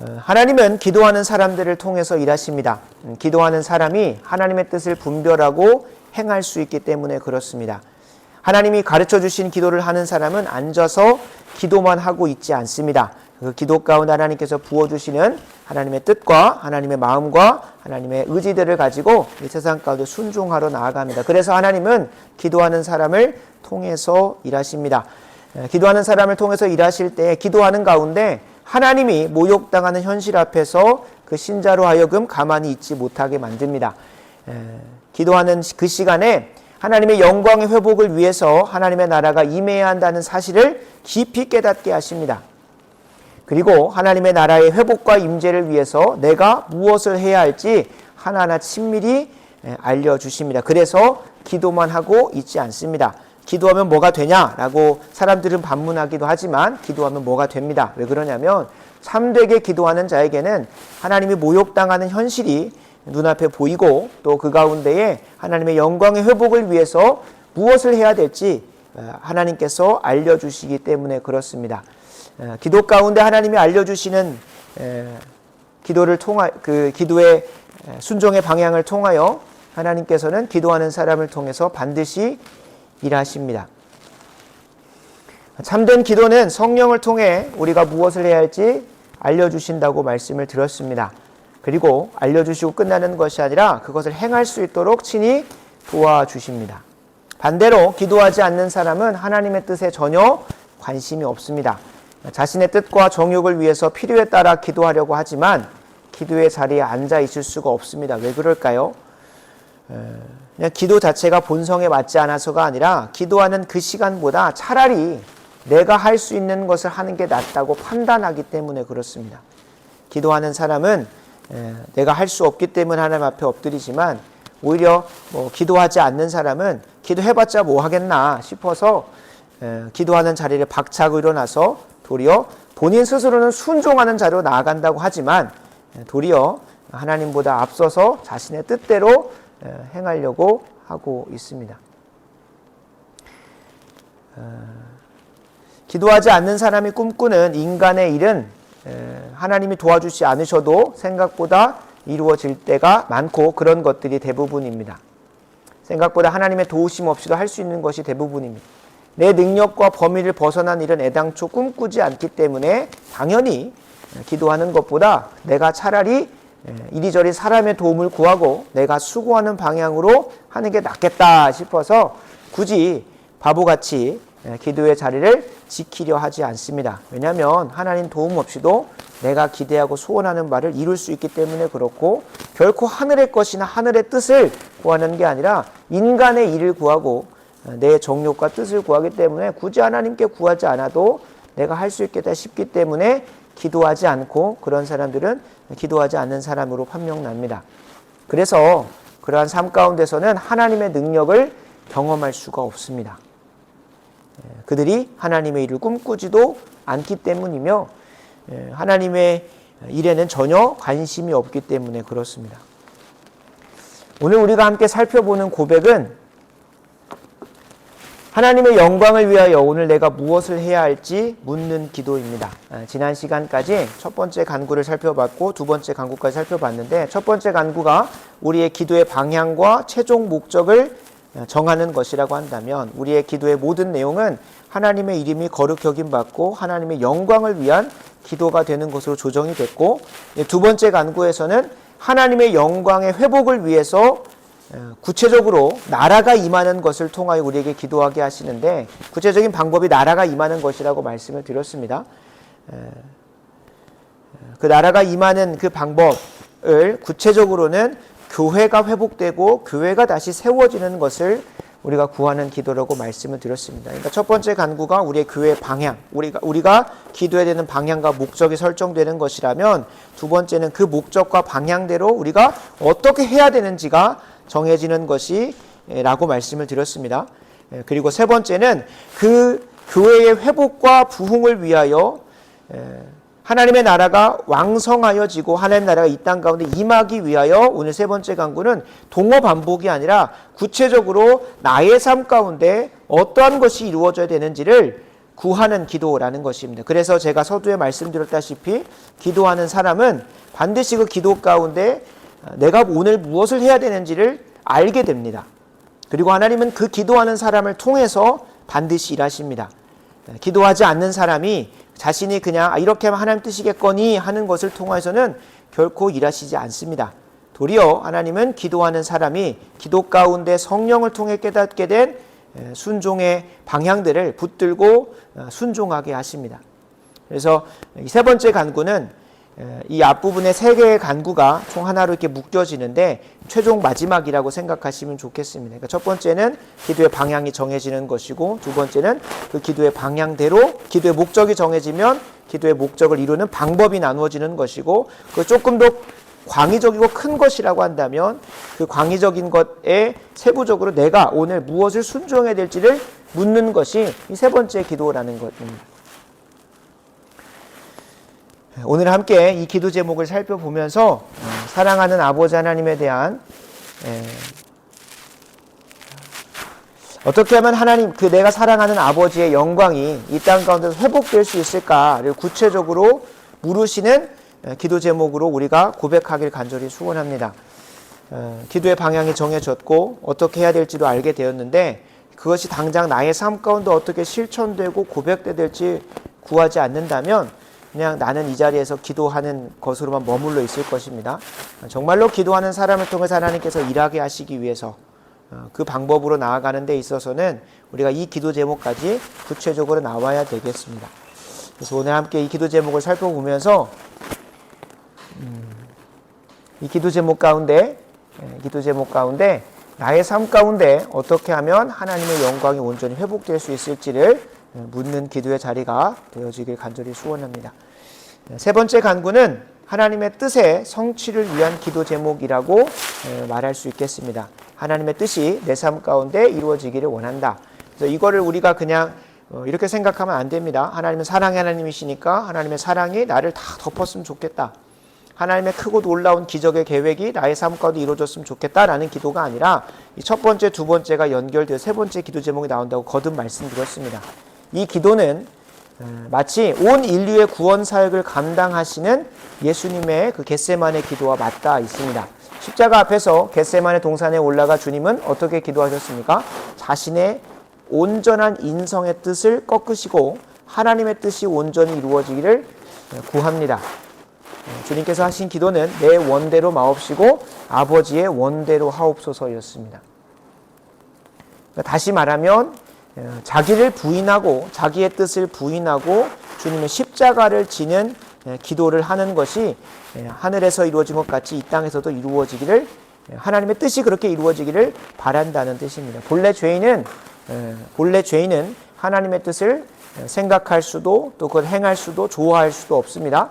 하나님은 기도하는 사람들을 통해서 일하십니다. 기도하는 사람이 하나님의 뜻을 분별하고 행할 수 있기 때문에 그렇습니다. 하나님이 가르쳐 주신 기도를 하는 사람은 앉아서 기도만 하고 있지 않습니다. 그 기도 가운데 하나님께서 부어주시는 하나님의 뜻과 하나님의 마음과 하나님의 의지들을 가지고 이 세상 가운데 순종하러 나아갑니다. 그래서 하나님은 기도하는 사람을 통해서 일하십니다. 기도하는 사람을 통해서 일하실 때 기도하는 가운데 하나님이 모욕당하는 현실 앞에서 그 신자로 하여금 가만히 있지 못하게 만듭니다. 기도하는 그 시간에 하나님의 영광의 회복을 위해서 하나님의 나라가 임해야 한다는 사실을 깊이 깨닫게 하십니다. 그리고 하나님의 나라의 회복과 임재를 위해서 내가 무엇을 해야 할지 하나하나 친밀히 알려주십니다. 그래서 기도만 하고 있지 않습니다. 기도하면 뭐가 되냐라고 사람들은 반문하기도 하지만 기도하면 뭐가 됩니다. 왜 그러냐면 참되게 기도하는 자에게는 하나님이 모욕당하는 현실이 눈앞에 보이고 또 그 가운데에 하나님의 영광의 회복을 위해서 무엇을 해야 될지 하나님께서 알려주시기 때문에 그렇습니다. 기도 가운데 하나님이 알려주시는 기도를 그 기도의 순종의 방향을 통하여 하나님께서는 기도하는 사람을 통해서 반드시 일하십니다. 참된 기도는 성령을 통해 우리가 무엇을 해야 할지 알려주신다고 말씀을 드렸습니다. 그리고 알려주시고 끝나는 것이 아니라 그것을 행할 수 있도록 친히 도와주십니다. 반대로 기도하지 않는 사람은 하나님의 뜻에 전혀 관심이 없습니다. 자신의 뜻과 정욕을 위해서 필요에 따라 기도하려고 하지만 기도의 자리에 앉아 있을 수가 없습니다. 왜 그럴까요? 그냥 기도 자체가 본성에 맞지 않아서가 아니라 기도하는 그 시간보다 차라리 내가 할 수 있는 것을 하는 게 낫다고 판단하기 때문에 그렇습니다. 기도하는 사람은 내가 할 수 없기 때문에 하나님 앞에 엎드리지만 오히려 기도하지 않는 사람은 기도해봤자 뭐 하겠나 싶어서 기도하는 자리를 박차고 일어나서 도리어 본인 스스로는 순종하는 자로 나아간다고 하지만 도리어 하나님보다 앞서서 자신의 뜻대로 행하려고 하고 있습니다. 기도하지 않는 사람이 꿈꾸는 인간의 일은 하나님이 도와주지 않으셔도 생각보다 이루어질 때가 많고 그런 것들이 대부분입니다. 생각보다 하나님의 도우심 없이도 할 수 있는 것이 대부분입니다. 내 능력과 범위를 벗어난 일은 애당초 꿈꾸지 않기 때문에 당연히 기도하는 것보다 내가 차라리 이리저리 사람의 도움을 구하고 내가 수고하는 방향으로 하는 게 낫겠다 싶어서 굳이 바보같이 기도의 자리를 지키려 하지 않습니다. 왜냐하면 하나님 도움 없이도 내가 기대하고 소원하는 바를 이룰 수 있기 때문에 그렇고 결코 하늘의 것이나 하늘의 뜻을 구하는 게 아니라 인간의 일을 구하고 내 정욕과 뜻을 구하기 때문에 굳이 하나님께 구하지 않아도 내가 할 수 있겠다 싶기 때문에 기도하지 않고 그런 사람들은 기도하지 않는 사람으로 판명납니다. 그래서 그러한 삶 가운데서는 하나님의 능력을 경험할 수가 없습니다. 그들이 하나님의 일을 꿈꾸지도 않기 때문이며 하나님의 일에는 전혀 관심이 없기 때문에 그렇습니다. 오늘 우리가 함께 살펴보는 고백은 하나님의 영광을 위하여 오늘 내가 무엇을 해야 할지 묻는 기도입니다. 지난 시간까지 첫 번째 간구를 살펴봤고 두 번째 간구까지 살펴봤는데 첫 번째 간구가 우리의 기도의 방향과 최종 목적을 정하는 것이라고 한다면 우리의 기도의 모든 내용은 하나님의 이름이 거룩 여김받고 하나님의 영광을 위한 기도가 되는 것으로 조정이 됐고 두 번째 간구에서는 하나님의 영광의 회복을 위해서 구체적으로 나라가 임하는 것을 통하여 우리에게 기도하게 하시는데 구체적인 방법이 나라가 임하는 것이라고 말씀을 드렸습니다. 그 나라가 임하는 그 방법을 구체적으로는 교회가 회복되고 교회가 다시 세워지는 것을 우리가 구하는 기도라고 말씀을 드렸습니다. 그러니까 첫 번째 간구가 우리의 교회의 방향, 우리가 기도해야 되는 방향과 목적이 설정되는 것이라면 두 번째는 그 목적과 방향대로 우리가 어떻게 해야 되는지가 정해지는 것이라고 말씀을 드렸습니다. 그리고 세 번째는 그 교회의 회복과 부흥을 위하여 하나님의 나라가 왕성하여지고 하나님의 나라가 이 땅 가운데 임하기 위하여 오늘 세 번째 간구는 동어 반복이 아니라 구체적으로 나의 삶 가운데 어떠한 것이 이루어져야 되는지를 구하는 기도라는 것입니다. 그래서 제가 서두에 말씀드렸다시피 기도하는 사람은 반드시 그 기도 가운데 내가 오늘 무엇을 해야 되는지를 알게 됩니다. 그리고 하나님은 그 기도하는 사람을 통해서 반드시 일하십니다. 기도하지 않는 사람이 자신이 그냥 이렇게 하면 하나님 뜻이겠거니 하는 것을 통해서는 결코 일하시지 않습니다. 도리어 하나님은 기도하는 사람이 기도 가운데 성령을 통해 깨닫게 된 순종의 방향들을 붙들고 순종하게 하십니다. 그래서 이 세 번째 간구는 이 앞부분에 세 개의 간구가 총 하나로 이렇게 묶여지는데 최종 마지막이라고 생각하시면 좋겠습니다. 그러니까 첫 번째는 기도의 방향이 정해지는 것이고, 두 번째는 그 기도의 방향대로 기도의 목적이 정해지면 기도의 목적을 이루는 방법이 나누어지는 것이고, 그 조금 더 광의적이고 큰 것이라고 한다면 그 광의적인 것에 세부적으로 내가 오늘 무엇을 순종해야 될지를 묻는 것이 이 세 번째 기도라는 것입니다. 오늘 함께 이 기도 제목을 살펴보면서 사랑하는 아버지 하나님에 대한 어떻게 하면 하나님 그 내가 사랑하는 아버지의 영광이 이 땅 가운데서 회복될 수 있을까를 구체적으로 물으시는 기도 제목으로 우리가 고백하길 간절히 축원합니다. 기도의 방향이 정해졌고 어떻게 해야 될지도 알게 되었는데 그것이 당장 나의 삶 가운데 어떻게 실천되고 고백될지 구하지 않는다면 그냥 나는 이 자리에서 기도하는 것으로만 머물러 있을 것입니다. 정말로 기도하는 사람을 통해서 하나님께서 일하게 하시기 위해서 그 방법으로 나아가는 데 있어서는 우리가 이 기도 제목까지 구체적으로 나와야 되겠습니다. 그래서 오늘 함께 이 기도 제목을 살펴보면서 이 기도 제목 가운데 나의 삶 가운데 어떻게 하면 하나님의 영광이 온전히 회복될 수 있을지를 묻는 기도의 자리가 되어지길 간절히 소원합니다. 세 번째 간구는 하나님의 뜻의 성취를 위한 기도 제목이라고 말할 수 있겠습니다. 하나님의 뜻이 내 삶 가운데 이루어지기를 원한다. 그래서 이거를 우리가 그냥 이렇게 생각하면 안 됩니다. 하나님은 사랑의 하나님이시니까 하나님의 사랑이 나를 다 덮었으면 좋겠다. 하나님의 크고 놀라운 기적의 계획이 나의 삶 가운데 이루어졌으면 좋겠다라는 기도가 아니라 이 첫 번째, 두 번째가 연결되어 세 번째 기도 제목이 나온다고 거듭 말씀드렸습니다. 이 기도는 마치 온 인류의 구원 사역을 감당하시는 예수님의 그 겟세마네 기도와 맞닿아 있습니다. 십자가 앞에서 겟세마네 동산에 올라가 주님은 어떻게 기도하셨습니까? 자신의 온전한 인성의 뜻을 꺾으시고 하나님의 뜻이 온전히 이루어지기를 구합니다. 주님께서 하신 기도는 내 원대로 마옵시고 아버지의 원대로 하옵소서였습니다. 다시 말하면 자기를 부인하고 자기의 뜻을 부인하고 주님의 십자가를 지는 기도를 하는 것이 하늘에서 이루어진 것 같이 이 땅에서도 이루어지기를 하나님의 뜻이 그렇게 이루어지기를 바란다는 뜻입니다. 본래 죄인은 하나님의 뜻을 생각할 수도 또 그걸 행할 수도 좋아할 수도 없습니다.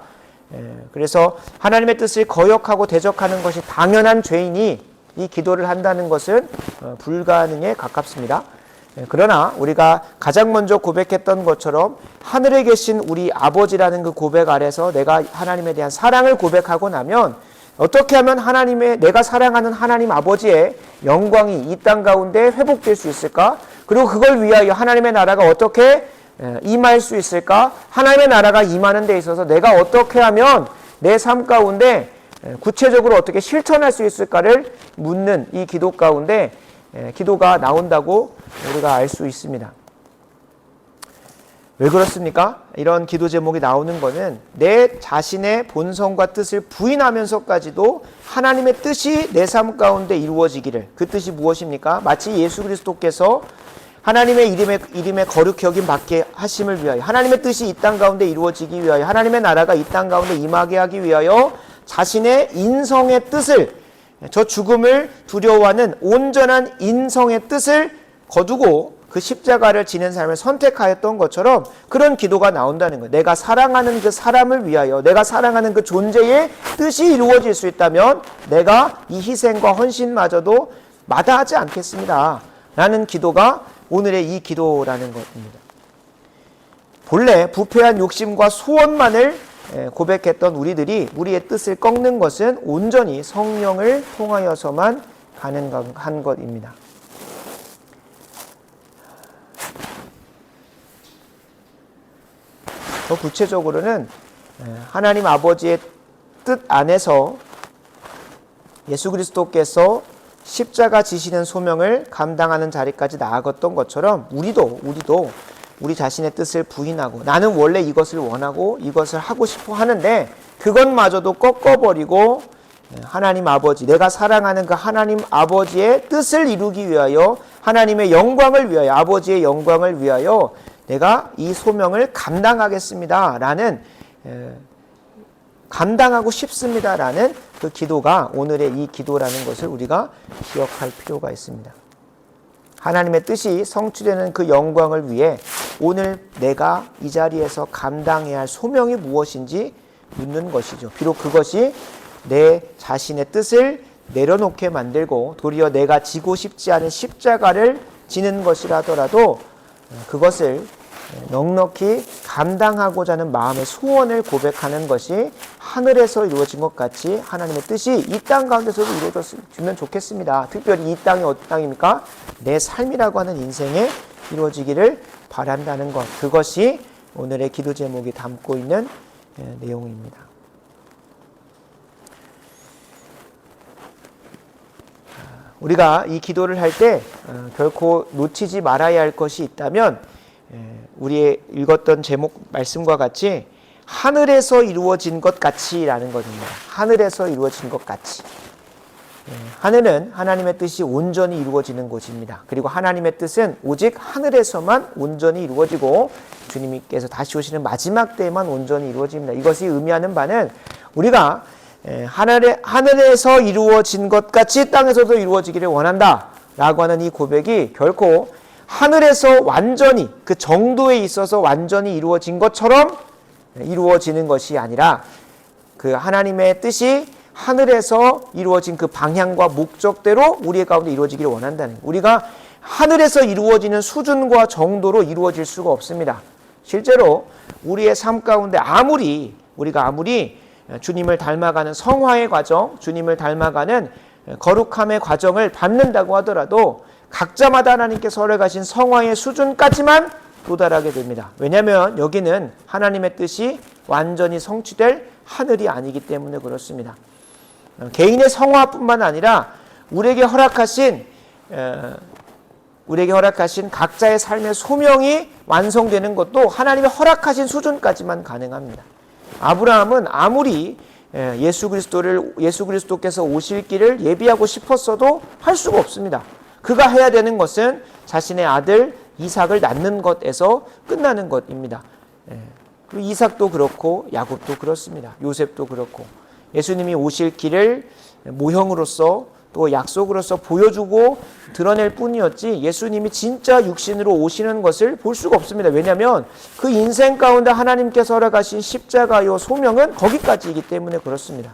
그래서 하나님의 뜻을 거역하고 대적하는 것이 당연한 죄인이 이 기도를 한다는 것은 불가능에 가깝습니다. 그러나 우리가 가장 먼저 고백했던 것처럼 하늘에 계신 우리 아버지라는 그 고백 아래서 내가 하나님에 대한 사랑을 고백하고 나면 어떻게 하면 내가 사랑하는 하나님 아버지의 영광이 이 땅 가운데 회복될 수 있을까? 그리고 그걸 위하여 하나님의 나라가 어떻게 임할 수 있을까? 하나님의 나라가 임하는 데 있어서 내가 어떻게 하면 내 삶 가운데 구체적으로 어떻게 실천할 수 있을까를 묻는 이 기도 가운데 기도가 나온다고 우리가 알 수 있습니다. 왜 그렇습니까? 이런 기도 제목이 나오는 것은 내 자신의 본성과 뜻을 부인하면서까지도 하나님의 뜻이 내 삶 가운데 이루어지기를, 그 뜻이 무엇입니까? 마치 예수 그리스도께서 하나님의 이름에 거룩히 여김 받게 하심을 위하여, 하나님의 뜻이 이 땅 가운데 이루어지기 위하여, 하나님의 나라가 이 땅 가운데 임하게 하기 위하여 자신의 인성의 뜻을, 저 죽음을 두려워하는 온전한 인성의 뜻을 거두고 그 십자가를 지는 삶을 선택하였던 것처럼 그런 기도가 나온다는 거예요. 내가 사랑하는 그 사람을 위하여, 내가 사랑하는 그 존재의 뜻이 이루어질 수 있다면 내가 이 희생과 헌신마저도 마다하지 않겠습니다 라는 기도가 오늘의 이 기도라는 것입니다. 본래 부패한 욕심과 소원만을 고백했던 우리들이 우리의 뜻을 꺾는 것은 온전히 성령을 통하여서만 가능한 것입니다. 더 구체적으로는 하나님 아버지의 뜻 안에서 예수 그리스도께서 십자가 지시는 소명을 감당하는 자리까지 나아갔던 것처럼 우리도 우리 자신의 뜻을 부인하고 나는 원래 이것을 원하고 이것을 하고 싶어 하는데 그것마저도 꺾어버리고 하나님 아버지, 내가 사랑하는 그 하나님 아버지의 뜻을 이루기 위하여 하나님의 영광을 위하여 아버지의 영광을 위하여 내가 이 소명을 감당하겠습니다 라는 감당하고 싶습니다 라는 그 기도가 오늘의 이 기도라는 것을 우리가 기억할 필요가 있습니다. 하나님의 뜻이 성취되는 그 영광을 위해 오늘 내가 이 자리에서 감당해야 할 소명이 무엇인지 묻는 것이죠. 비록 그것이 내 자신의 뜻을 내려놓게 만들고 도리어 내가 지고 싶지 않은 십자가를 지는 것이라더라도 그것을 넉넉히 감당하고자 하는 마음의 소원을 고백하는 것이 하늘에서 이루어진 것 같이 하나님의 뜻이 이 땅 가운데서도 이루어졌으면 좋겠습니다. 특별히 이 땅이 어떤 땅입니까? 내 삶이라고 하는 인생에 이루어지기를 바란다는 것, 그것이 오늘의 기도 제목이 담고 있는 내용입니다. 우리가 이 기도를 할 때 결코 놓치지 말아야 할 것이 있다면 우리의 읽었던 제목 말씀과 같이 하늘에서 이루어진 것 같이라는 것입니다. 하늘에서 이루어진 것 같이. 하늘은 하나님의 뜻이 온전히 이루어지는 곳입니다. 그리고 하나님의 뜻은 오직 하늘에서만 온전히 이루어지고 주님께서 다시 오시는 마지막 때에만 온전히 이루어집니다. 이것이 의미하는 바는 우리가 하늘에서 이루어진 것 같이 땅에서도 이루어지기를 원한다 라고 하는 이 고백이 결코 하늘에서 완전히 그 정도에 있어서 완전히 이루어진 것처럼 이루어지는 것이 아니라 그 하나님의 뜻이 하늘에서 이루어진 그 방향과 목적대로 우리의 가운데 이루어지기를 원한다는 거예요. 우리가 하늘에서 이루어지는 수준과 정도로 이루어질 수가 없습니다. 실제로 우리의 삶 가운데 우리가 아무리 주님을 닮아가는 성화의 과정, 주님을 닮아가는 거룩함의 과정을 밟는다고 하더라도 각자마다 하나님께서 허락하신 성화의 수준까지만 도달하게 됩니다. 왜냐하면 여기는 하나님의 뜻이 완전히 성취될 하늘이 아니기 때문에 그렇습니다. 개인의 성화뿐만 아니라 우리에게 허락하신 각자의 삶의 소명이 완성되는 것도 하나님의 허락하신 수준까지만 가능합니다. 아브라함은 아무리 예수 그리스도께서 오실 길을 예비하고 싶었어도 할 수가 없습니다. 그가 해야 되는 것은 자신의 아들 이삭을 낳는 것에서 끝나는 것입니다. 그리고 이삭도 그렇고 야곱도 그렇습니다. 요셉도 그렇고 예수님이 오실 길을 모형으로서 또 약속으로서 보여주고 드러낼 뿐이었지 예수님이 진짜 육신으로 오시는 것을 볼 수가 없습니다. 왜냐하면 그 인생 가운데 하나님께서 허락하신 십자가요 소명은 거기까지이기 때문에 그렇습니다.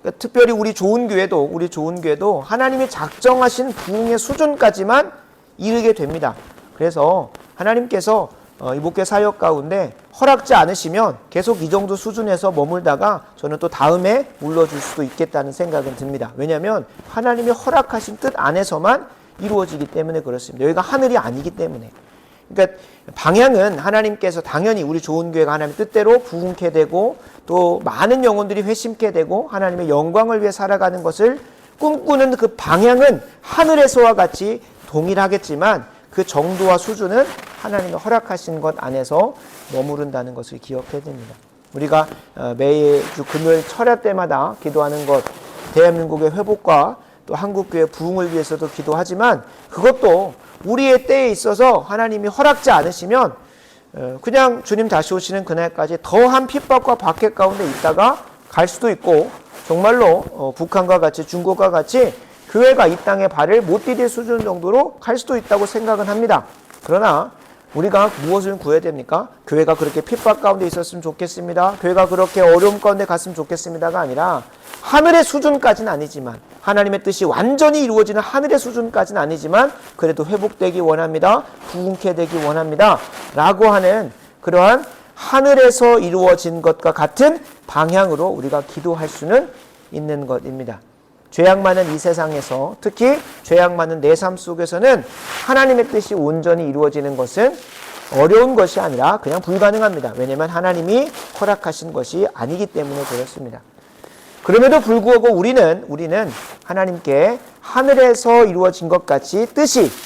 그러니까 특별히 우리 좋은 교회도 하나님이 작정하신 부흥의 수준까지만 이르게 됩니다. 그래서 하나님께서 이 목회 사역 가운데 허락지 않으시면 계속 이 정도 수준에서 머물다가 저는 또 다음에 물러줄 수도 있겠다는 생각은 듭니다. 왜냐하면 하나님이 허락하신 뜻 안에서만 이루어지기 때문에 그렇습니다. 여기가 하늘이 아니기 때문에. 그러니까 방향은 하나님께서 당연히 우리 좋은 교회가 하나님의 뜻대로 부흥케 되고 또 많은 영혼들이 회심케 되고 하나님의 영광을 위해 살아가는 것을 꿈꾸는 그 방향은 하늘에서와 같이 동일하겠지만 그 정도와 수준은 하나님이 허락하신 것 안에서 머무른다는 것을 기억해야 됩니다. 우리가 매주 금요일 철야 때마다 기도하는 것, 대한민국의 회복과 또 한국교회 부흥을 위해서도 기도하지만 그것도 우리의 때에 있어서 하나님이 허락지 않으시면 그냥 주님 다시 오시는 그날까지 더한 핍박과 박해 가운데 있다가 갈 수도 있고 정말로 북한과 같이 중국과 같이 교회가 이 땅에 발을 못 디딜 수준 정도로 갈 수도 있다고 생각은 합니다. 그러나 우리가 무엇을 구해야 됩니까? 교회가 그렇게 핍박 가운데 있었으면 좋겠습니다. 교회가 그렇게 어려움 가운데 갔으면 좋겠습니다가 아니라 하늘의 수준까지는 아니지만 하나님의 뜻이 완전히 이루어지는 하늘의 수준까지는 아니지만 그래도 회복되기 원합니다. 부흥케 되기 원합니다. 라고 하는 그러한 하늘에서 이루어진 것과 같은 방향으로 우리가 기도할 수는 있는 것입니다. 죄악 많은 이 세상에서 특히 죄악 많은 내 삶 속에서는 하나님의 뜻이 온전히 이루어지는 것은 어려운 것이 아니라 그냥 불가능합니다. 왜냐하면 하나님이 허락하신 것이 아니기 때문에 그렇습니다. 그럼에도 불구하고 우리는 하나님께 하늘에서 이루어진 것 같이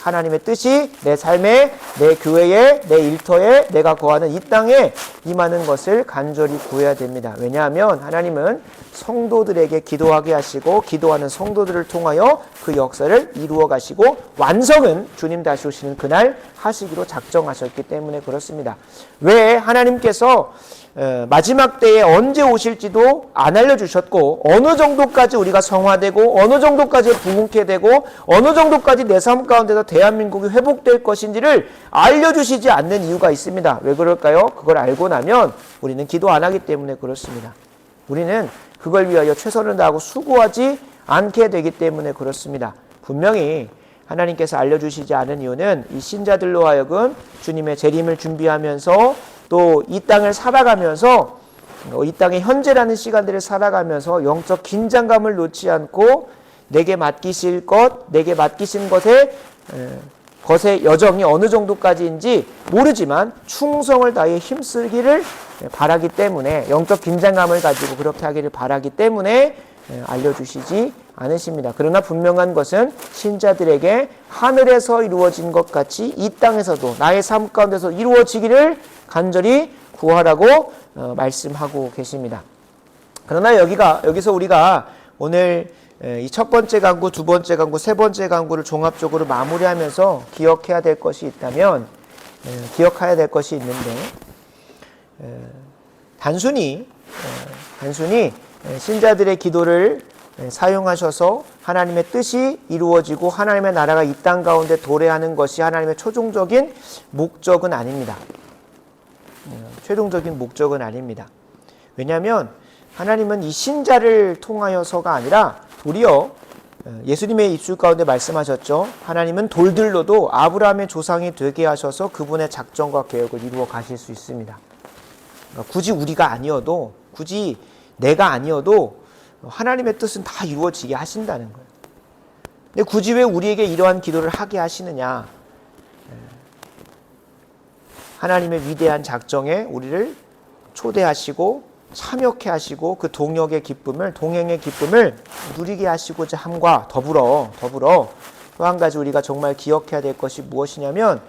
하나님의 뜻이 내 삶에, 내 교회에, 내 일터에, 내가 거하는 이 땅에 임하는 것을 간절히 구해야 됩니다. 왜냐하면 하나님은 성도들에게 기도하게 하시고 기도하는 성도들을 통하여 그 역사를 이루어 가시고 완성은 주님 다시 오시는 그날 하시기로 작정하셨기 때문에 그렇습니다. 왜 하나님께서 마지막 때에 언제 오실지도 안 알려주셨고 어느 정도까지 우리가 성화되고 어느 정도까지 부흥케 되고 어느 정도까지 내 삶 가운데서 대한민국이 회복될 것인지를 알려주시지 않는 이유가 있습니다. 왜 그럴까요? 그걸 알고 나면 우리는 기도 안 하기 때문에 그렇습니다. 우리는 그걸 위하여 최선을 다하고 수고하지 않게 되기 때문에 그렇습니다. 분명히 하나님께서 알려주시지 않은 이유는 이 신자들로 하여금 주님의 재림을 준비하면서 또 이 땅을 살아가면서 이 땅의 현재라는 시간들을 살아가면서 영적 긴장감을 놓지 않고 내게 맡기실 것, 내게 맡기신 것의 여정이 어느 정도까지인지 모르지만 충성을 다해 힘쓰기를 바라기 때문에 영적 긴장감을 가지고 그렇게 하기를 바라기 때문에 알려주시지 않으십니다. 그러나 분명한 것은 신자들에게 하늘에서 이루어진 것 같이 이 땅에서도 나의 삶 가운데서 이루어지기를 간절히 구하라고 말씀하고 계십니다. 그러나 여기서 우리가 오늘 이 첫 번째 강구, 두 번째 강구, 세 번째 강구를 종합적으로 마무리하면서 기억해야 될 것이 있다면 기억해야 될 것이 있는데 단순히 신자들의 기도를 사용하셔서 하나님의 뜻이 이루어지고 하나님의 나라가 이 땅 가운데 도래하는 것이 하나님의 최종적인 목적은 아닙니다. 최종적인 목적은 아닙니다. 왜냐하면 하나님은 이 신자를 통하여서가 아니라 도리어 예수님의 입술 가운데 말씀하셨죠. 하나님은 돌들로도 아브라함의 조상이 되게 하셔서 그분의 작정과 계획을 이루어 가실 수 있습니다. 굳이 우리가 아니어도, 굳이 내가 아니어도 하나님의 뜻은 다 이루어지게 하신다는 거예요. 근데 굳이 왜 우리에게 이러한 기도를 하게 하시느냐? 하나님의 위대한 작정에 우리를 초대하시고 참여케 하시고 그 동역의 기쁨을, 동행의 기쁨을 누리게 하시고자 함과 더불어 또 한 가지 우리가 정말 기억해야 될 것이 무엇이냐면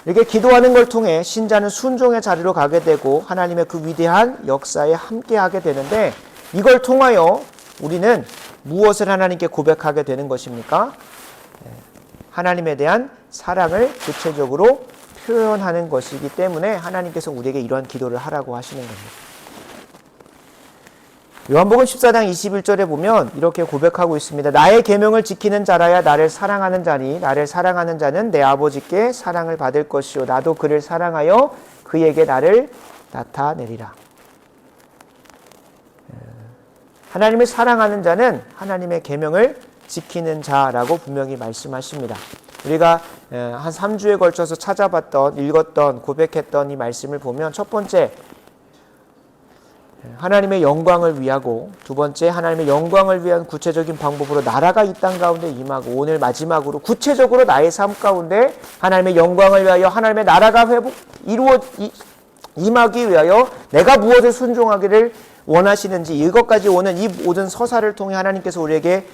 이렇게 기도하는 걸 통해 신자는 순종의 자리로 가게 되고 하나님의 그 위대한 역사에 함께하게 되는데 이걸 통하여 우리는 무엇을 하나님께 고백하게 되는 것입니까? 하나님에 대한 사랑을 구체적으로 표현하는 것이기 때문에 하나님께서 우리에게 이러한 기도를 하라고 하시는 겁니다. 요한복음 14장 21절에 보면 이렇게 고백하고 있습니다. 나의 계명을 지키는 자라야 나를 사랑하는 자니 나를 사랑하는 자는 내 아버지께 사랑을 받을 것이요 나도 그를 사랑하여 그에게 나를 나타내리라. 하나님을 사랑하는 자는 하나님의 계명을 지키는 자라고 분명히 말씀하십니다. 우리가 한 3주에 걸쳐서 찾아봤던, 읽었던, 고백했던 이 말씀을 보면 첫 번째, 하나님의 영광을 위하고 두 번째, 하나님의 영광을 위한 구체적인 방법으로 나라가 이 땅 가운데 임하고 오늘 마지막으로 구체적으로 나의 삶 가운데 하나님의 영광을 위하여 하나님의 나라가 임하기 위하여 내가 무엇을 순종하기를 원하시는지 이것까지 오는 이 모든 서사를 통해 하나님께서 우리에게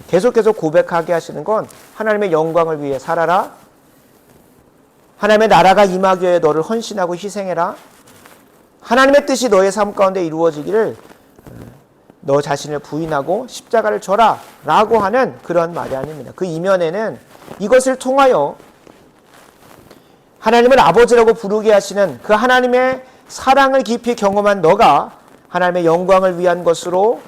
계속해서 고백하게 하시는 건 하나님의 영광을 위해 살아라. 하나님의 나라가 임하기 위해 너를 헌신하고 희생해라. 하나님의 뜻이 너의 삶 가운데 이루어지기를 너 자신을 부인하고 십자가를 져라 라고 하는 그런 말이 아닙니다. 그 이면에는 이것을 통하여 하나님을 아버지라고 부르게 하시는 그 하나님의 사랑을 깊이 경험한 너가 하나님의 영광을 위한 것으로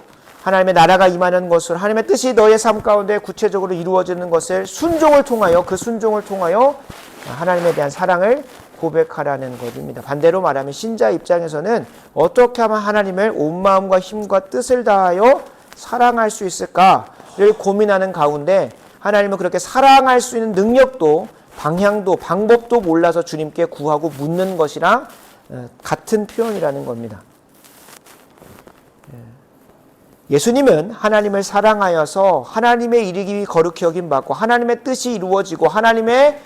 하나님의 나라가 임하는 것으로 하나님의 뜻이 너의 삶 가운데 구체적으로 이루어지는 것을 순종을 통하여 그 순종을 통하여 하나님에 대한 사랑을 고백하라는 것입니다. 반대로 말하면 신자 입장에서는 어떻게 하면 하나님을 온 마음과 힘과 뜻을 다하여 사랑할 수 있을까를 고민하는 가운데 하나님을 그렇게 사랑할 수 있는 능력도 방향도 방법도 몰라서 주님께 구하고 묻는 것이랑 같은 표현이라는 겁니다. 예수님은 하나님을 사랑하여서 하나님의 이르기 거룩히 여김받고 하나님의 뜻이 이루어지고 하나님의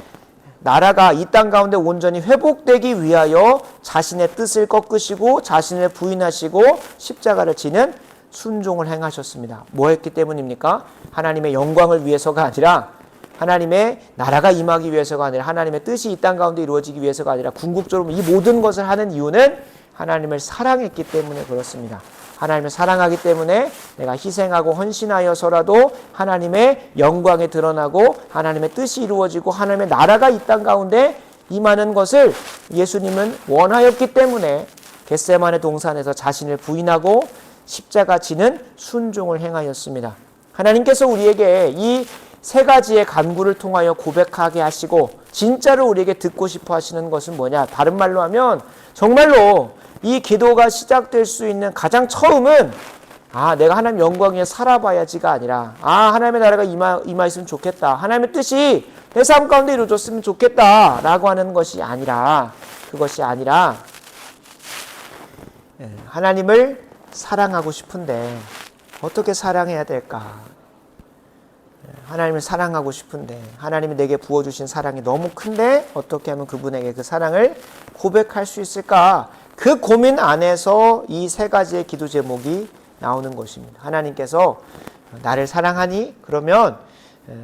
나라가 이 땅 가운데 온전히 회복되기 위하여 자신의 뜻을 꺾으시고 자신을 부인하시고 십자가를 지는 순종을 행하셨습니다. 뭐 했기 때문입니까? 하나님의 영광을 위해서가 아니라, 하나님의 나라가 임하기 위해서가 아니라, 하나님의 뜻이 이 땅 가운데 이루어지기 위해서가 아니라, 궁극적으로 이 모든 것을 하는 이유는 하나님을 사랑했기 때문에 그렇습니다. 하나님을 사랑하기 때문에 내가 희생하고 헌신하여서라도 하나님의 영광이 드러나고 하나님의 뜻이 이루어지고 하나님의 나라가 이 땅 가운데 임하는 것을 예수님은 원하였기 때문에 겟세마네 동산에서 자신을 부인하고 십자가 지는 순종을 행하였습니다. 하나님께서 우리에게 이 세 가지의 간구를 통하여 고백하게 하시고 진짜로 우리에게 듣고 싶어 하시는 것은 뭐냐? 다른 말로 하면 정말로 이 기도가 시작될 수 있는 가장 처음은 내가 하나님 영광 위에 살아봐야지가 아니라 하나님의 나라가 임하였으면 좋겠다. 하나님의 뜻이 내 삶 가운데 이루어졌으면 좋겠다 라고 하는 것이 아니라, 그것이 아니라 하나님을 사랑하고 싶은데 어떻게 사랑해야 될까? 하나님을 사랑하고 싶은데 하나님이 내게 부어주신 사랑이 너무 큰데 어떻게 하면 그분에게 그 사랑을 고백할 수 있을까? 그 고민 안에서 이 세 가지의 기도 제목이 나오는 것입니다. 하나님께서 나를 사랑하니? 그러면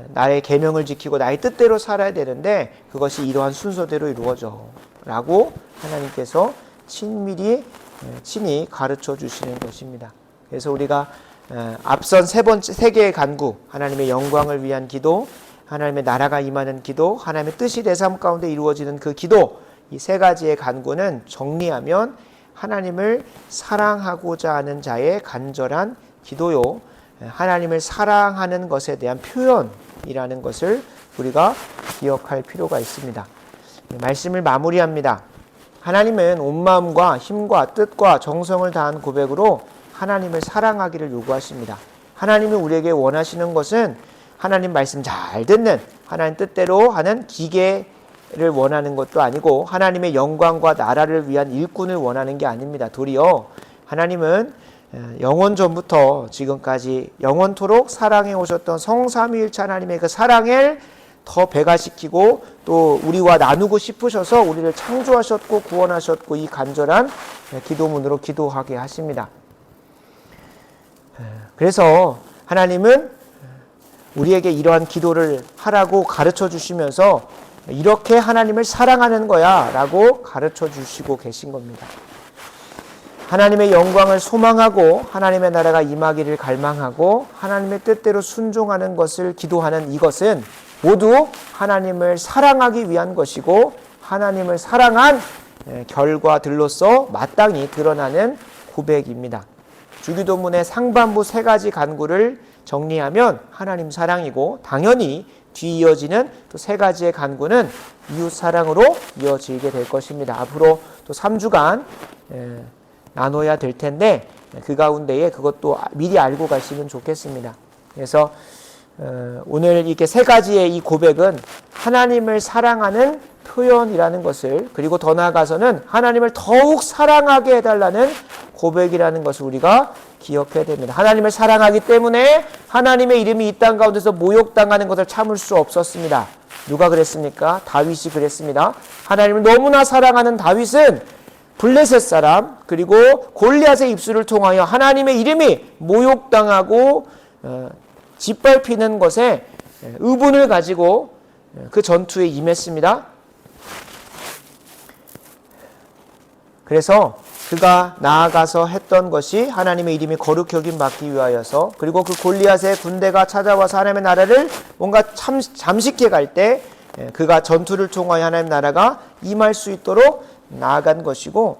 나의 계명을 지키고 나의 뜻대로 살아야 되는데 그것이 이러한 순서대로 이루어져 라고 하나님께서 친히 가르쳐 주시는 것입니다. 그래서 우리가 앞선 세 개의 간구, 하나님의 영광을 위한 기도, 하나님의 나라가 임하는 기도, 하나님의 뜻이 내 삶 가운데 이루어지는 그 기도, 이 세 가지의 간구는 정리하면 하나님을 사랑하고자 하는 자의 간절한 기도요, 하나님을 사랑하는 것에 대한 표현이라는 것을 우리가 기억할 필요가 있습니다. 말씀을 마무리합니다. 하나님은 온 마음과 힘과 뜻과 정성을 다한 고백으로 하나님을 사랑하기를 요구하십니다. 하나님이 우리에게 원하시는 것은 하나님 말씀 잘 듣는, 하나님 뜻대로 하는 기계를 원하는 것도 아니고 하나님의 영광과 나라를 위한 일꾼을 원하는 게 아닙니다. 도리어 하나님은 영원 전부터 지금까지 영원토록 사랑해 오셨던 성삼위일체 하나님의 그 사랑을 더 배가시키고 또 우리와 나누고 싶으셔서 우리를 창조하셨고 구원하셨고 이 간절한 기도문으로 기도하게 하십니다. 그래서 하나님은 우리에게 이러한 기도를 하라고 가르쳐 주시면서 이렇게 하나님을 사랑하는 거야 라고 가르쳐 주시고 계신 겁니다. 하나님의 영광을 소망하고 하나님의 나라가 임하기를 갈망하고 하나님의 뜻대로 순종하는 것을 기도하는 이것은 모두 하나님을 사랑하기 위한 것이고 하나님을 사랑한 결과들로서 마땅히 드러나는 고백입니다. 주기도문의 상반부 세 가지 간구를 정리하면 하나님 사랑이고 당연히 뒤이어지는 또 세 가지의 간구는 이웃 사랑으로 이어지게 될 것입니다. 앞으로 또 3주간 나눠야 될 텐데 그 가운데에 그것도 미리 알고 가시면 좋겠습니다. 그래서 오늘 이렇게 세 가지의 이 고백은 하나님을 사랑하는 표현이라는 것을, 그리고 더 나아가서는 하나님을 더욱 사랑하게 해달라는 고백이라는 것을 우리가 기억해야 됩니다. 하나님을 사랑하기 때문에 하나님의 이름이 이 땅 가운데서 모욕당하는 것을 참을 수 없었습니다. 누가 그랬습니까? 다윗이 그랬습니다. 하나님을 너무나 사랑하는 다윗은 블레셋 사람 그리고 골리앗의 입술을 통하여 하나님의 이름이 모욕당하고 짓밟히는 것에 의분을 가지고 그 전투에 임했습니다. 그래서 그가 나아가서 했던 것이 하나님의 이름이 거룩히 여김 받기 위하여서, 그리고 그 골리앗의 군대가 찾아와서 하나님의 나라를 뭔가 잠식해 갈 때 그가 전투를 통하여 하나님의 나라가 임할 수 있도록 나아간 것이고,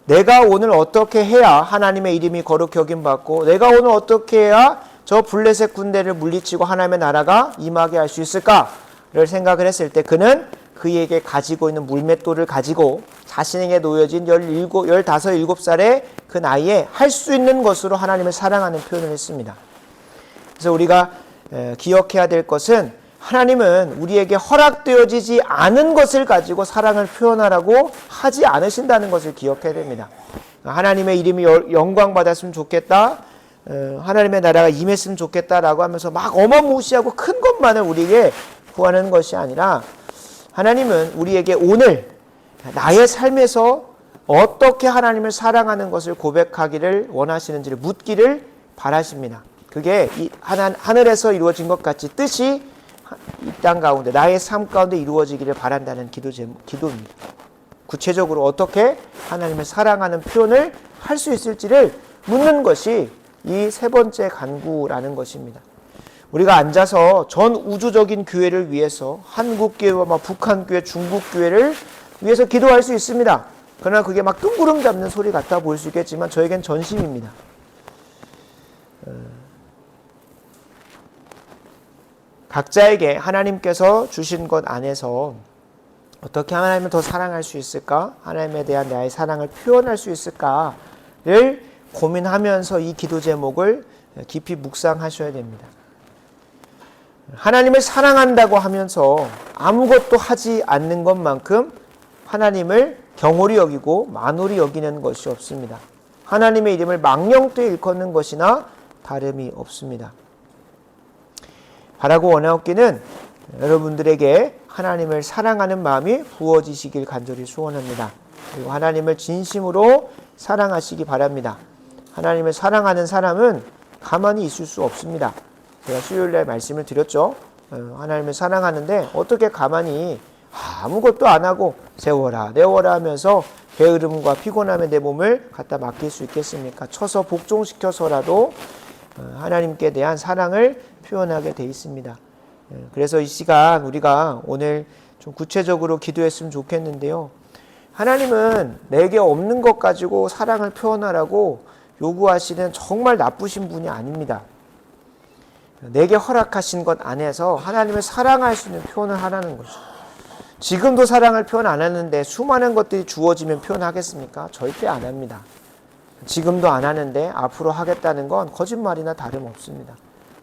내가 오늘 어떻게 해야 하나님의 이름이 거룩히 여김 받고 내가 오늘 어떻게 해야 저 블레셋 군대를 물리치고 하나님의 나라가 임하게 할 수 있을까를 생각을 했을 때 그는 그에게 가지고 있는 물맷돌을 가지고 자신에게 놓여진 15, 17살의 그 나이에 할 수 있는 것으로 하나님을 사랑하는 표현을 했습니다. 그래서 우리가 기억해야 될 것은 하나님은 우리에게 허락되어지지 않은 것을 가지고 사랑을 표현하라고 하지 않으신다는 것을 기억해야 됩니다. 하나님의 이름이 영광받았으면 좋겠다, 하나님의 나라가 임했으면 좋겠다라고 하면서 막 어마무시하고 큰 것만을 우리에게 구하는 것이 아니라 하나님은 우리에게 오늘 나의 삶에서 어떻게 하나님을 사랑하는 것을 고백하기를 원하시는지를 묻기를 바라십니다. 그게 이 하늘에서 이루어진 것 같이 뜻이 이 땅 가운데 나의 삶 가운데 이루어지기를 바란다는 기도입니다. 구체적으로 어떻게 하나님을 사랑하는 표현을 할 수 있을지를 묻는 것이 이 세 번째 간구라는 것입니다. 우리가 앉아서 전 우주적인 교회를 위해서 한국교회와 북한교회, 중국교회를 위해서 기도할 수 있습니다. 그러나 그게 막 뜬구름 잡는 소리 같아 보일 수 있겠지만 저에겐 전심입니다. 각자에게 하나님께서 주신 것 안에서 어떻게 하나님을 더 사랑할 수 있을까? 하나님에 대한 나의 사랑을 표현할 수 있을까를 고민하면서 이 기도 제목을 깊이 묵상하셔야 됩니다. 하나님을 사랑한다고 하면서 아무것도 하지 않는 것만큼 하나님을 경홀히 여기고 만홀히 여기는 것이 없습니다. 하나님의 이름을 망령되이 일컫는 것이나 다름이 없습니다. 바라고 원하옵기는 여러분들에게 하나님을 사랑하는 마음이 부어지시길 간절히 소원합니다. 그리고 하나님을 진심으로 사랑하시기 바랍니다. 하나님을 사랑하는 사람은 가만히 있을 수 없습니다. 제가 수요일날 말씀을 드렸죠. 하나님을 사랑하는데 어떻게 가만히 아무것도 안 하고 세워라 내워라 하면서 게으름과 피곤함에 내 몸을 갖다 맡길 수 있겠습니까? 쳐서 복종시켜서라도 하나님께 대한 사랑을 표현하게 돼 있습니다. 그래서 이 시간 우리가 오늘 좀 구체적으로 기도했으면 좋겠는데요. 하나님은 내게 없는 것 가지고 사랑을 표현하라고 요구하시는 정말 나쁘신 분이 아닙니다. 내게 허락하신 것 안에서 하나님을 사랑할 수 있는 표현을 하라는 거죠. 지금도 사랑을 표현 안 하는데 수많은 것들이 주어지면 표현하겠습니까? 절대 안 합니다. 지금도 안 하는데 앞으로 하겠다는 건 거짓말이나 다름없습니다.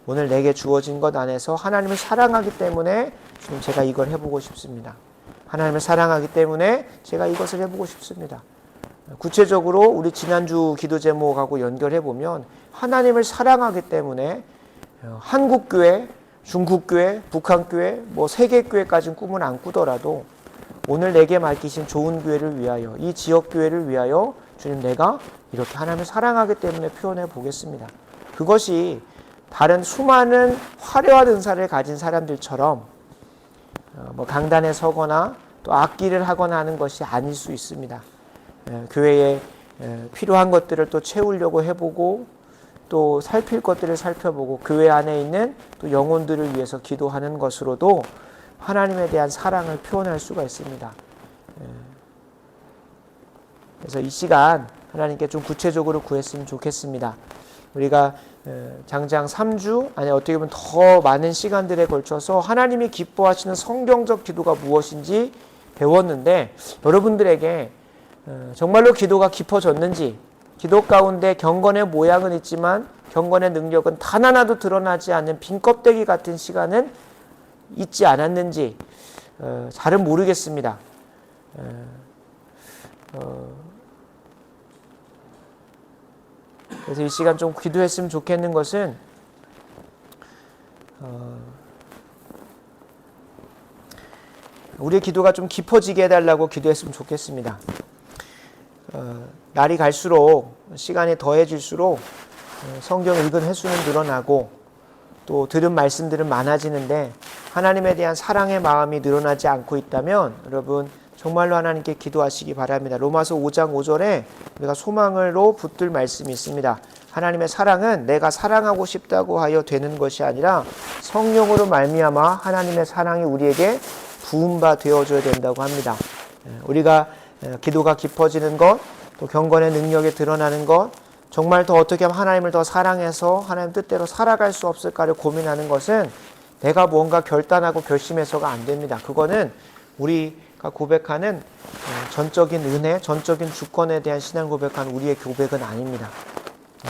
오늘 내게 주어진 것 안에서 하나님을 사랑하기 때문에 지금 제가 이걸 해보고 싶습니다. 하나님을 사랑하기 때문에 제가 이것을 해보고 싶습니다. 구체적으로 우리 지난주 기도 제목하고 연결해보면 하나님을 사랑하기 때문에 한국교회, 중국교회, 북한교회, 세계교회까지는 꿈을 안 꾸더라도 오늘 내게 맡기신 좋은 교회를 위하여 이 지역교회를 위하여 주님 내가 이렇게 하나님을 사랑하기 때문에 표현해 보겠습니다. 그것이 다른 수많은 화려한 은사를 가진 사람들처럼 강단에 서거나 또 악기를 하거나 하는 것이 아닐 수 있습니다. 교회에 필요한 것들을 또 채우려고 해보고 또 살필 것들을 살펴보고 교회 안에 있는 또 영혼들을 위해서 기도하는 것으로도 하나님에 대한 사랑을 표현할 수가 있습니다. 그래서 이 시간 하나님께 좀 구체적으로 구했으면 좋겠습니다. 우리가 장장 3주 아니 어떻게 보면 더 많은 시간들에 걸쳐서 하나님이 기뻐하시는 성경적 기도가 무엇인지 배웠는데 여러분들에게 정말로 기도가 깊어졌는지 기도 가운데 경건의 모양은 있지만 경건의 능력은 단 하나도 드러나지 않는 빈 껍데기 같은 시간은 있지 않았는지 잘은 모르겠습니다. 그래서 이 시간 좀 기도했으면 좋겠는 것은 우리의 기도가 좀 깊어지게 해달라고 기도했으면 좋겠습니다. 날이 갈수록 시간이 더해질수록 성경 읽은 횟수는 늘어나고 또 들은 말씀들은 많아지는데 하나님에 대한 사랑의 마음이 늘어나지 않고 있다면 여러분 정말로 하나님께 기도하시기 바랍니다. 로마서 5장 5절에 우리가 소망으로 붙들 말씀이 있습니다. 하나님의 사랑은 내가 사랑하고 싶다고 하여 되는 것이 아니라 성령으로 말미암아 하나님의 사랑이 우리에게 부은 바 되어줘야 된다고 합니다. 우리가 기도가 깊어지는 것, 또 경건의 능력이 드러나는 것, 정말 더 어떻게 하면 하나님을 더 사랑해서 하나님 뜻대로 살아갈 수 없을까를 고민하는 것은 내가 뭔가 결단하고 결심해서가 안 됩니다. 그거는 우리가 고백하는 전적인 은혜, 전적인 주권에 대한 신앙 고백하는 우리의 고백은 아닙니다.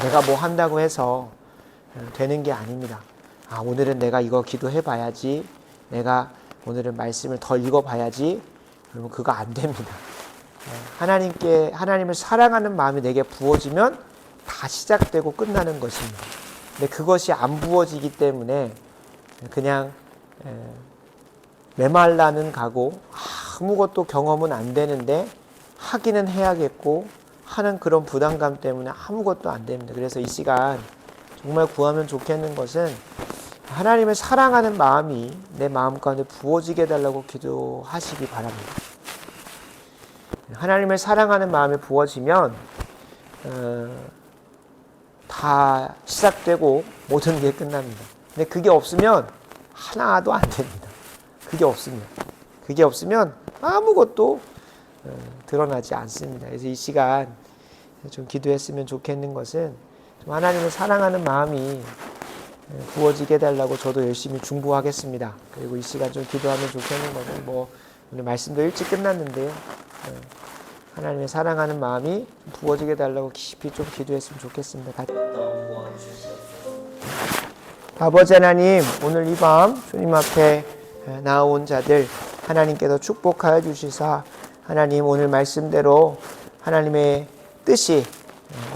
내가 뭐 한다고 해서 되는 게 아닙니다. 오늘은 내가 이거 기도해 봐야지, 내가 오늘은 말씀을 더 읽어봐야지. 여러분 그거 안 됩니다. 하나님을 사랑하는 마음이 내게 부어지면 다 시작되고 끝나는 것입니다. 근데 그것이 안 부어지기 때문에 그냥 메말라는 가고 아무것도 경험은 안 되는데 하기는 해야겠고 하는 그런 부담감 때문에 아무것도 안 됩니다. 그래서 이 시간 정말 구하면 좋겠는 것은 하나님을 사랑하는 마음이 내 마음 가운데 부어지게 해달라고 기도하시기 바랍니다. 하나님을 사랑하는 마음이 부어지면 다 시작되고 모든 게 끝납니다. 근데 그게 없으면 하나도 안 됩니다. 그게 없으면 아무것도 드러나지 않습니다. 그래서 이 시간 좀 기도했으면 좋겠는 것은 좀 하나님을 사랑하는 마음이 부어지게 해달라고 저도 열심히 중보하겠습니다. 그리고 이 시간 좀 기도하면 좋겠는 것은 오늘 말씀도 일찍 끝났는데요. 하나님의 사랑하는 마음이 부어지게 해달라고 깊이 좀 기도했으면 좋겠습니다. 아버지 하나님, 오늘 이 밤 주님 앞에 나온 자들 하나님께서 축복하여 주시사 하나님 오늘 말씀대로 하나님의 뜻이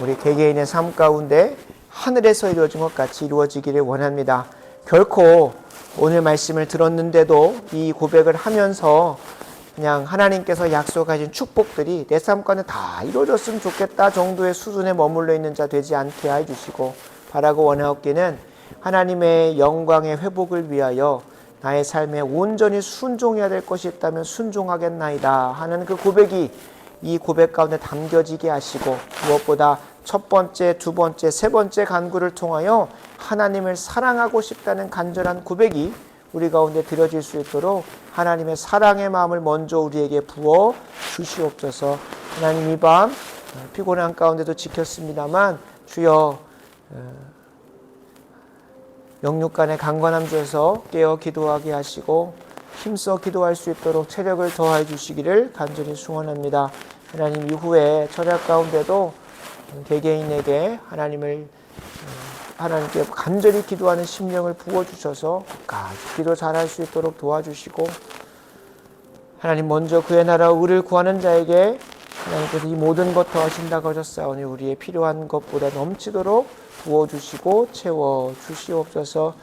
우리 개개인의 삶 가운데 하늘에서 이루어진 것 같이 이루어지기를 원합니다. 결코 오늘 말씀을 들었는데도 이 고백을 하면서 그냥 하나님께서 약속하신 축복들이 내 삶 가운데 다 이루어졌으면 좋겠다 정도의 수준에 머물러 있는 자 되지 않게 해주시고 바라고 원하옵기는 하나님의 영광의 회복을 위하여 나의 삶에 온전히 순종해야 될 것이 있다면 순종하겠나이다 하는 그 고백이 이 고백 가운데 담겨지게 하시고 무엇보다 첫 번째, 두 번째, 세 번째 간구를 통하여 하나님을 사랑하고 싶다는 간절한 고백이 우리 가운데 드려질 수 있도록 하나님의 사랑의 마음을 먼저 우리에게 부어 주시옵소서. 하나님 이 밤 피곤한 가운데도 지켰습니다만 주여 영육간의 강건함 주셔서 깨어 기도하게 하시고 힘써 기도할 수 있도록 체력을 더하여 주시기를 간절히 축원합니다. 하나님 이후에 철학 가운데도 개개인에게 하나님께 간절히 기도하는 심령을 부어주셔서 끝까지 기도 잘할 수 있도록 도와주시고 하나님 먼저 그의 나라와 의를 구하는 자에게 하나님께서 이 모든 것 더하신다고 하셨사오니 우리의 필요한 것보다 넘치도록 부어주시고 채워주시옵소서.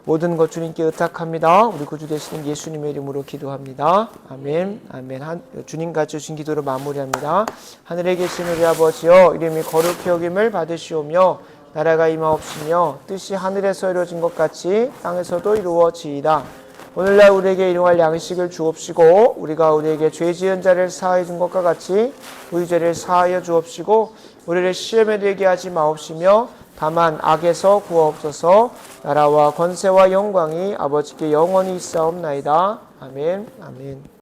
모든 것 주님께 의탁합니다. 우리 구주 되시는 예수님의 이름으로 기도합니다. 아멘. 아멘. 주님과 주신 기도로 마무리합니다. 하늘에 계신 우리 아버지여 이름이 거룩히 여김을 받으시오며 나라가 임하옵시며 뜻이 하늘에서 이루어진 것 같이 땅에서도 이루어지이다. 오늘날 우리에게 일용할 양식을 주옵시고 우리가 우리에게 죄 지은 자를 사하여 준 것과 같이 우리 죄를 사하여 주옵시고 우리를 시험에 들게 하지 마옵시며 다만 악에서 구하옵소서. 나라와 권세와 영광이 아버지께 영원히 있사옵나이다. 아멘. 아멘.